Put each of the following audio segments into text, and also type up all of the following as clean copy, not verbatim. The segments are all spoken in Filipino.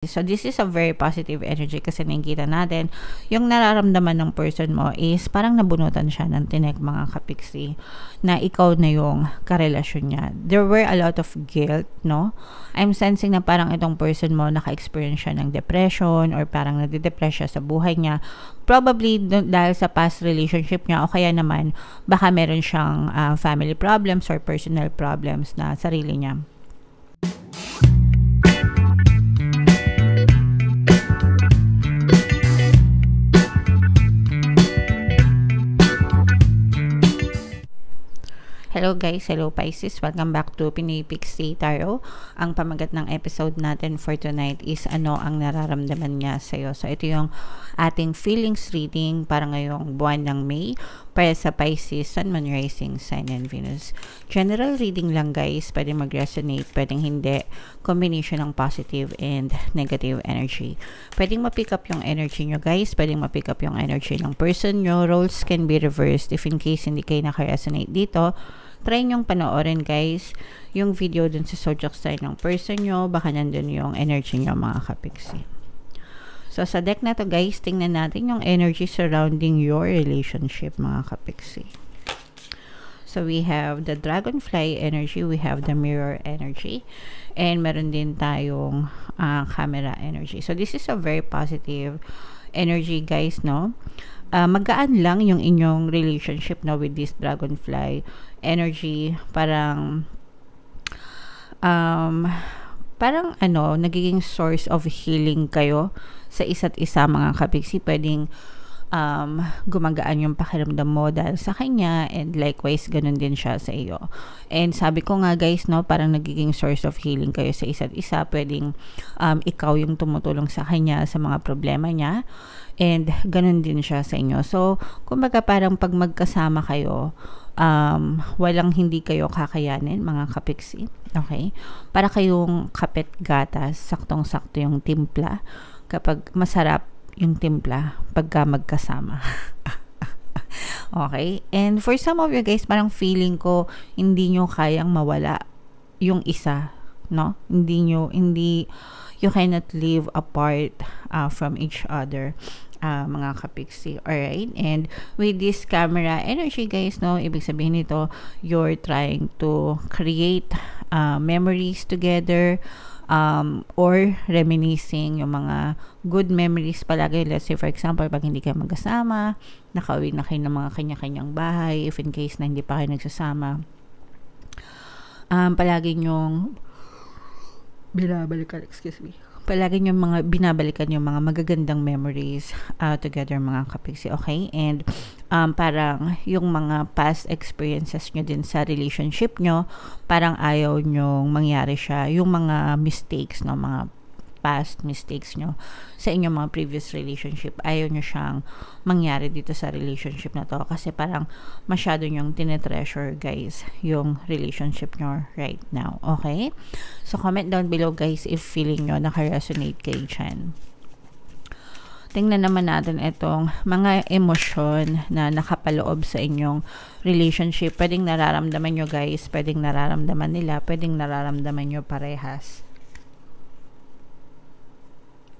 So, this is a very positive energy kasi nakikita natin, yung nararamdaman ng person mo is parang nabunutan siya ng tinik mga kapiksi na ikaw na yung karelasyon niya. There were a lot of guilt, no? I'm sensing na parang itong person mo naka-experience siya ng depression or parang nade-depress siya sa buhay niya. Probably dahil sa past relationship niya o kaya naman baka meron siyang family problems or personal problems na sarili niya. Hello guys, hello Pisces, welcome back to Pinoy Pixie Tarot. Ang pamagat ng episode natin for tonight is ano ang nararamdaman niya sa'yo. So ito yung ating feelings reading para ngayong buwan ng May para sa Pisces, Sun, Moon, Rising, Sign, and Venus. General reading lang guys, pwedeng mag-resonate, pwedeng hindi. Combination ng positive and negative energy. Pwedeng ma-pick up yung energy nyo guys, pwedeng ma-pick up yung energy ng person nyo. Roles can be reversed if in case hindi kayo naka-resonate dito. Try nyong panoorin guys yung video dun sa zodiac sign ng person nyo, baka nandun yung energy nyo mga kapiksi. So sa deck na to guys, tingnan natin yung energy surrounding your relationship mga kapiksi. So we have the dragonfly energy, we have the mirror energy, and meron din tayong camera energy. So this is a very positive energy guys, no? Magaan lang yung inyong relationship na with this dragonfly energy. Parang nagiging source of healing kayo sa isa't isa mga kapiksi. Pwedeng gumagaan yung pakiramdam mo dahil sa kanya, and likewise ganun din siya sa iyo. And sabi ko nga guys, no, parang nagiging source of healing kayo sa isa't isa. Pwedeng ikaw yung tumutulong sa kanya sa mga problema niya, and ganun din siya sa inyo. So kumbaga parang pag magkasama kayo, walang hindi kayo kakayanin mga kapiksi. Okay? Para kayong kapit gatas, saktong-sakto yung timpla. Kapag masarap yung timpla pagka magkasama. Okay? And for some of you guys, parang feeling ko hindi nyo kayang mawala yung isa, no? You cannot live apart from each other, mga kapiksi. Alright? And with this camera energy guys, no, ibig sabihin nito, you're trying to create memories together, or reminiscing yung mga good memories palagi. Let's say for example, pag hindi kayo magkasama, nakauwi na kayo ng mga kanya-kanyang bahay, if in case na hindi pa kayo nagsasama, palagi nyong binabalikan yung mga magagandang memories together mga kapiksi. Okay? And parang yung mga past experiences nyo din sa relationship nyo, parang ayaw nyong mangyari siya. Yung mga mistakes, no, mga past mistakes nyo sa inyong mga previous relationship, ayaw nyo siyang mangyari dito sa relationship na to kasi parang masyado nyong tinetreasure guys yung relationship nyo right now. Okay? So comment down below guys if feeling nyo naka-resonate kayo dyan. Tingnan naman natin itong mga emosyon na nakapaloob sa inyong relationship. Pwedeng nararamdaman nyo guys, pwedeng nararamdaman nila, pwedeng nararamdaman nyo parehas.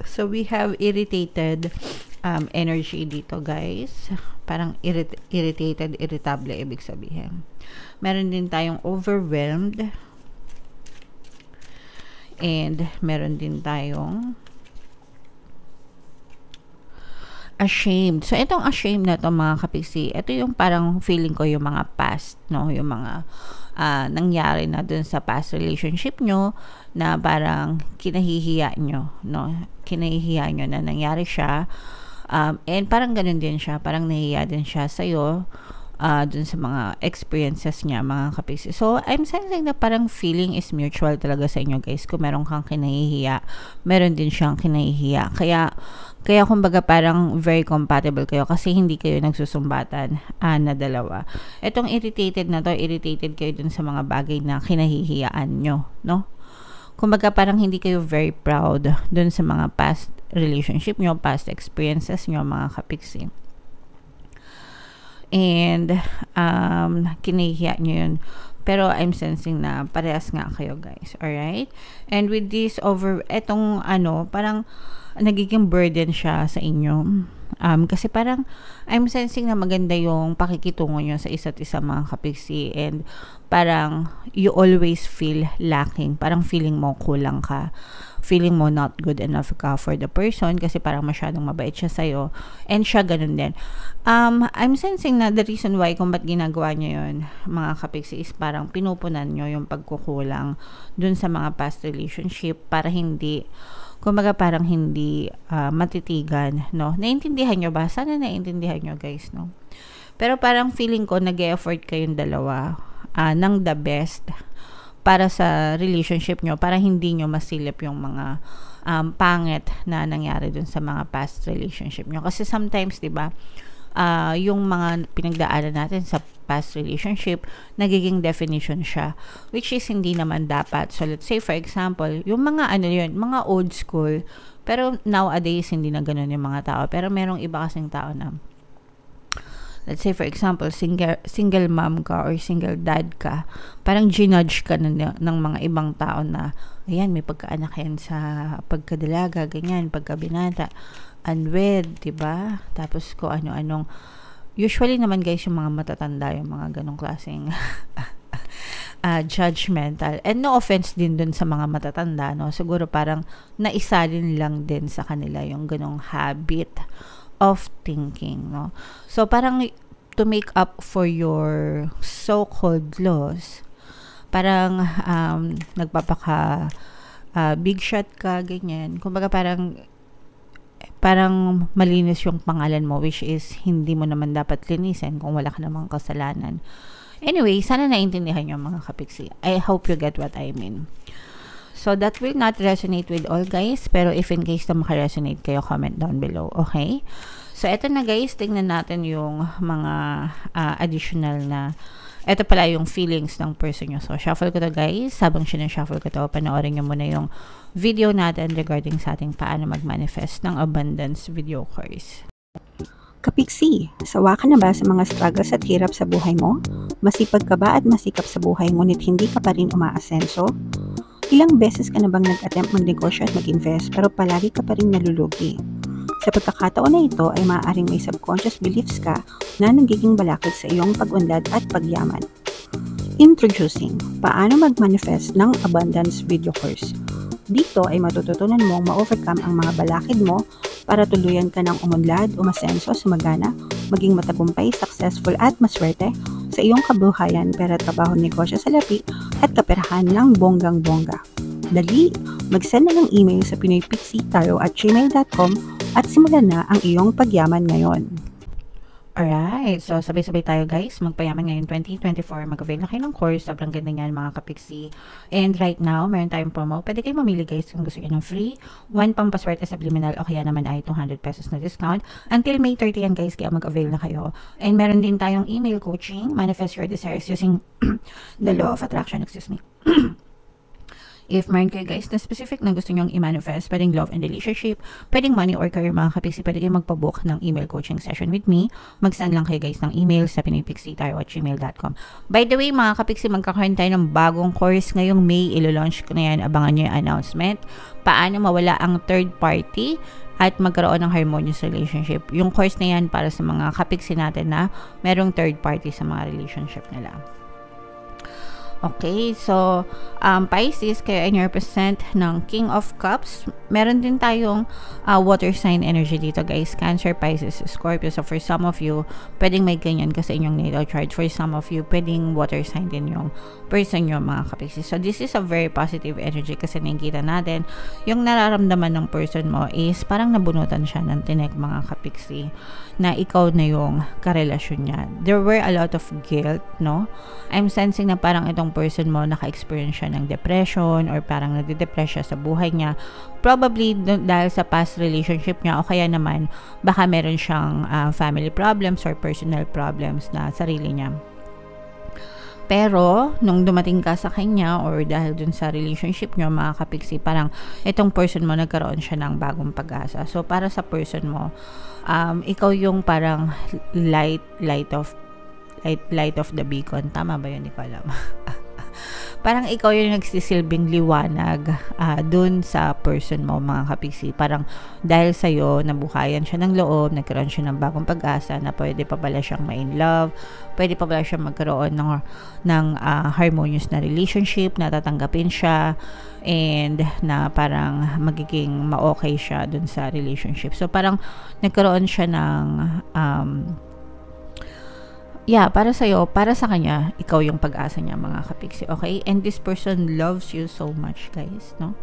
So we have irritated energy dito guys. Parang irritated, irritable ibig sabihin. Meron din tayong overwhelmed. And meron din tayong ashamed. So itong ashamed na to mga kapiksi, ito yung parang feeling ko yung mga past, no, yung mga nangyari na dun sa past relationship nyo na parang kinahihiya nyo, no, kinahihiya nyo na nangyari siya, and parang ganun din siya, parang nahihiya din siya sa'yo dun sa mga experiences niya mga kapiksi. So I'm sensing na parang feeling is mutual talaga sa inyo guys. Kung meron kang kinahihiya, meron din siyang kinahihiya. Kaya kumbaga parang very compatible kayo kasi hindi kayo nagsusumbatan na dalawa. Etong irritated na to, irritated kayo dun sa mga bagay na kinahihiyaan nyo, no? Kumbaga parang hindi kayo very proud dun sa mga past relationship nyo, past experiences nyo mga kapiksi. And kinahihiya nyo yun. Pero I'm sensing na parehas nga kayo, guys. Alright? And with this etong parang nagiging burden siya sa inyo. Kasi parang I'm sensing na maganda yung pakikitungo nyo sa isa't isa, mga kapiksi, and parang you always feel lacking. Parang feeling mo kulang ka. Feeling mo not good enough ka for the person kasi parang masyadong mabait siya sa'yo. And siya ganun din. I'm sensing na the reason why kung ba't ginagawa nyo yun, mga kapiksi, is parang pinupunan nyo yung pagkukulang dun sa mga past relationship para hindi parang hindi matitigan, no? Naiintindihan nyo ba? Sana naiintindihan nyo, guys, no? Pero parang feeling ko nag-e-effort kayong dalawa ng the best para sa relationship nyo, para hindi nyo masilip yung mga pangit na nangyari dun sa mga past relationship nyo. Kasi sometimes, di ba, yung mga pinagdaanan natin sa past relationship, nagiging definition siya, which is hindi naman dapat. So let's say for example, yung mga mga old school, pero nowadays hindi na ganun yung mga tao, pero merong iba kasing tao na, let's say for example, single mom ka or single dad ka, parang ginudge ka ng mga ibang tao na, ayan, may pagkaanak yan sa pagkadalaga, ganyan, pagkabinata, unwed, diba? Tapos ko ano-anong, usually naman, guys, yung mga matatanda, yung mga ganong klaseng judgmental. And no offense din dun sa mga matatanda, no? Siguro parang naisalin lang din sa kanila yung ganong habit of thinking, no? So parang to make up for your so-called loss, parang nagpapaka big shot ka, ganyan. Kumbaga parang malinis yung pangalan mo, which is hindi mo naman dapat linisin kung wala ka namang kasalanan. Anyway, sana naintindihan nyo, mga kapiksi. I hope you get what I mean. So that will not resonate with all, guys, pero if in case na makaresonate kayo, comment down below, okay? So eto na, guys, tingnan natin yung mga additional na, eto pala yung feelings ng person nyo. So shuffle ko to, guys. Habang sinashuffle ko to, panoorin nyo muna yung video natin regarding sa ating paano mag-manifest ng abundance video course. Kapiksi, sawa ka na ba sa mga struggles at hirap sa buhay mo? Masipag ka ba at masikap sa buhay ngunit hindi ka pa rin umaasenso? Ilang beses ka na bang nag-attempt magnegosyo at mag-invest pero palagi ka pa rin nalulugi? Sa pagkakataon na ito ay maaaring may subconscious beliefs ka na nagiging balakid sa iyong pag-unlad at pagyaman. Introducing, paano mag-manifest ng abundance video course. Dito ay matututunan mong ma-overcome ang mga balakid mo para tuluyan ka ng umunlad, umasenso, sumagana, maging matagumpay, successful at maswerte sa iyong kabuhayan, pera, trabaho, negosyo, salapi at kaperahan ng bonggang-bongga. Dali, mag-send na ng email sa pinoypixie@gmail.com at simulan na ang iyong pagyaman ngayon. Alright, so sabay-sabay tayo, guys, magpayaman ngayon 2024, mag-avail na kayo ng course, sobrang ganda niyan, mga kapiksi. And right now, meron tayong promo, pwede kayo mamili, guys, kung gusto nyo ng free, 1 pampaswerte subliminal, o kaya naman ay 200 pesos na discount, until May 30 yan, guys, kaya mag-avail na kayo. And meron din tayong email coaching, manifest your desires using the law of attraction, excuse me. If meron kayo, guys, na specific na gusto nyong i-manifest, pwedeng love and relationship, pwedeng money or career, mga kapiksi, pwede kayo magpabook ng email coaching session with me. Mag-send lang kayo, guys, ng email sa pinoypixie@gmail.com. By the way, mga kapiksi, magkakaroon tayo ng bagong course ngayong May. Ilo-launch ko na yan. Abangan nyo yung announcement. Paano mawala ang third party at magkaroon ng harmonious relationship. Yung course na yan para sa mga kapiksi natin na merong third party sa mga relationship nila. Okay, so Pisces, kayo ay represent ng King of Cups. Meron din tayong water sign energy dito, guys. Cancer, Pisces, Scorpio. So for some of you, pwedeng may ganyan ka sa inyong natal chart. For some of you, pwedeng water sign din yung person nyo, mga kapiksi. So this is a very positive energy kasi nakikita natin yung nararamdaman ng person mo is parang nabunutan siya ng tinek, mga kapiksi, na ikaw na yung karelasyon niya. There were a lot of guilt, no? I'm sensing na parang itong person mo naka-experience siya ng depression or parang nade-depress siya sa buhay niya. Probably dahil sa past relationship niya o kaya naman baka meron siyang family problems or personal problems na sarili niya. Pero, nung dumating ka sa kanya or dahil dun sa relationship nyo, mga kapiksi, parang itong person mo, nagkaroon siya ng bagong pag-asa. So, para sa person mo, ikaw yung parang light of the beacon. Tama ba yun? Hindi ko alam. parang ikaw yung nagsisilbing liwanag dun sa person mo, mga kapiksi. Parang dahil sa'yo, nabuhayan siya ng loob, nagkaroon siya ng bagong pag-asa na pwede pa pala siyang ma-in love, pwede pa pala siyang magkaroon ng harmonious na relationship, natatanggapin siya, and na parang magiging ma-okay siya dun sa relationship. So, parang nagkaroon siya ng para sa'yo, para sa kanya, ikaw yung pag-asa niya, mga kapiksi, okay? And this person loves you so much, guys, no?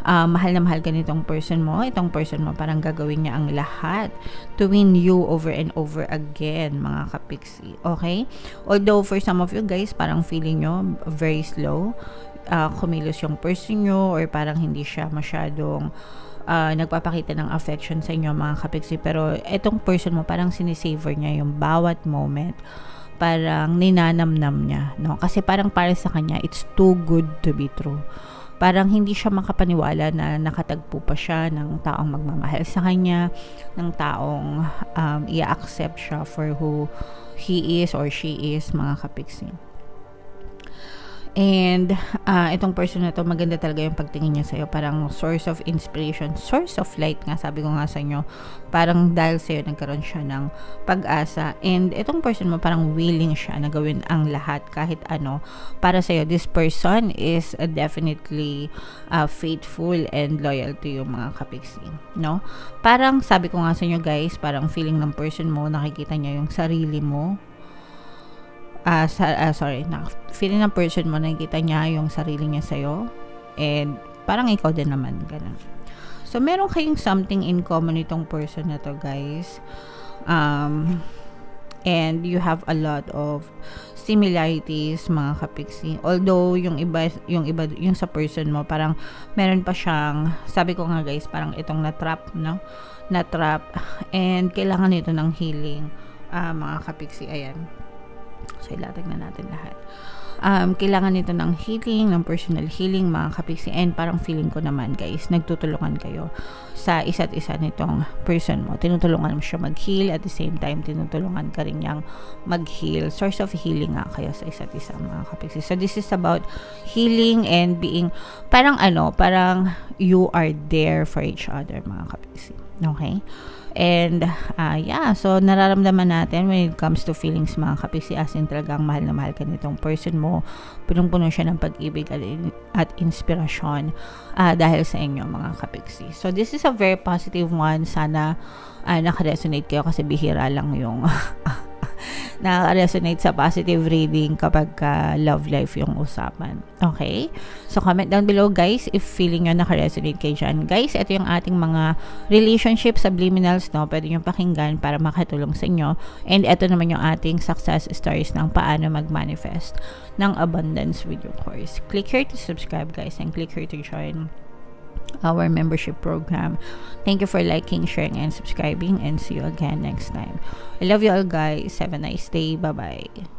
Mahal na mahal ka nitong person mo. Itong person mo, parang gagawin niya ang lahat to win you over and over again, mga kapiksi, okay? Although, for some of you guys, parang feeling nyo very slow, kumilos yung person nyo, or parang hindi siya masyadong nagpapakita ng affection sa inyo, mga kapiksi. Pero etong person mo, parang sinisavor niya yung bawat moment, parang ninanamnam niya, no? Kasi parang para sa kanya, it's too good to be true. Parang hindi siya makapaniwala na nakatagpo pa siya ng taong magmamahal sa kanya, ng taong i-accept siya for who he is or she is, mga kapiksi. And itong person na to, maganda talaga yung pagtingin niya sa'yo. Parang source of inspiration, source of light nga, sabi ko nga sa inyo. Parang dahil sa'yo, nagkaroon siya ng pag-asa. And itong person mo, parang willing siya na gawin ang lahat, kahit ano, para sa'yo. This person is definitely faithful and loyal to you, mga kapiksi, no? Parang sabi ko nga sa inyo, guys, parang feeling ng person mo, nakikita niya yung sarili mo. Feeling ng person mo, nakikita niya yung sarili niya sa'yo, and parang ikaw din naman, ganun. So, meron kayong something in common itong person na to, guys. And you have a lot of similarities, mga kapiksi. Although, yung sa person mo, parang meron pa siyang, sabi ko nga, guys, parang itong na-trap, no? Na-trap, and kailangan nito ng healing, mga kapiksi, ayan. So, ilatag na natin lahat. Kailangan nito ng healing, ng personal healing, mga kapiksi. And parang feeling ko naman, guys, nagtutulungan kayo sa isa't isa nitong person mo. Tinutulungan mo siya mag-heal, at the same time, tinutulungan ka rin niyang mag-heal. Source of healing nga kayo sa isa't isa, mga kapiksi. So, this is about healing and being, parang you are there for each other, mga kapiksi. Okay? And, so, nararamdaman natin when it comes to feelings, mga kapiksi, as in talagang mahal na mahal ka nitong person mo. Punong-puno siya ng pag-ibig at inspirasyon dahil sa inyo, mga kapiksi. So, this is a very positive one. Sana nakaresonate kayo, kasi bihira lang yung naka-resonate sa positive reading kapag love life yung usapan. Okay? So, comment down below, guys, if feeling nyo naka-resonate kayo dyan. Guys, ito yung ating mga relationship subliminals, no? Pwede nyo pakinggan para makatulong sa inyo. And ito naman yung ating success stories ng paano mag-manifest ng abundance video course. Click here to subscribe, guys, and click here to join our membership program. Thank you for liking, sharing, and subscribing, and see you again next time. I love you all, guys. Have a nice day. Bye-bye.